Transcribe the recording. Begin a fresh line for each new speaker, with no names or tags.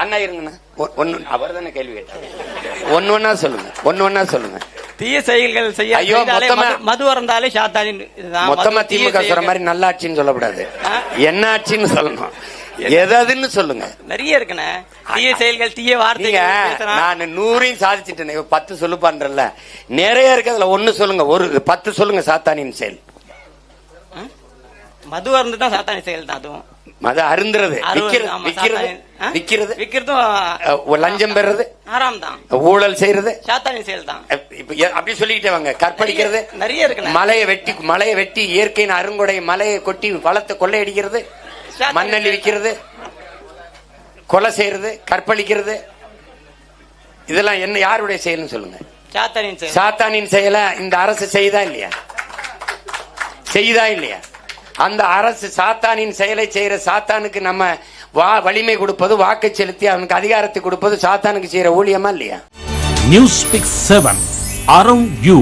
அண்ணா இருங்கண்ணா, அவர் தானே கேள்வி கேட்டாங்க. ஒன்னொன்னா சொல்லுங்க, ஒன்னொன்னா சொல்லுங்க.
தீய செயல்கள் செய்ய, ஐயோ மது அருந்தாலே சாத்தானி.
மொத்தமா திமுக சொல்ற மாதிரி நல்லாட்சின்னு சொல்லக்கூடாது, என்ன ஆட்சின்னு சொல்லணும். எதுன்னு சொல்லுங்க.
நிறைய இருக்குண்ணே தீய செயல்கள், தீய வார்த்தைகள்.
நான் 100 சாதிச்சுட்டேன், 10 சொல்லு பண்றேன்ல. நிறைய இருக்கு, அதுல 1 சொல்லுங்க, ஒரு 10 சொல்லுங்க. சாத்தானின் செயல்
மது அருந்து தான் சாத்தானி செயல் தான். அதுவும்
மது அருந்துறது, விக்கிறதும், லஞ்சம் பெறது
ஆறாம் தான்,
ஊழல் செய்யறது
சாத்தானி செயல் தான்.
அப்படி சொல்லிக்கிட்டே வாங்க. கற்பழிக்கிறது
நிறைய இருக்கு.
மலையை வெட்டி இயற்கையின் அருங்கொடை மலையை கொட்டி வளத்தை கொள்ளையடிக்கிறது, மண்ணள்ளி விற்கிறது, கொலை செய்யறது, கற்பழிக்கிறது, இதெல்லாம் என்ன யாருடைய செயல்னு சொல்லுங்க. சாத்தானின் செயலை இந்த அரசு செய்தா இல்லையா? செய்தா இல்லையா? அந்த அரசு சாத்தானின் செயலை செய்யற சாத்தானுக்கு நம்ம வலிமை கொடுப்பது, வாக்கு செலுத்தி அவனுக்கு அதிகாரத்தை கொடுப்பது சாத்தானுக்கு செய்யற ஊழியமா இல்லையா?
News Pick 7 Around You.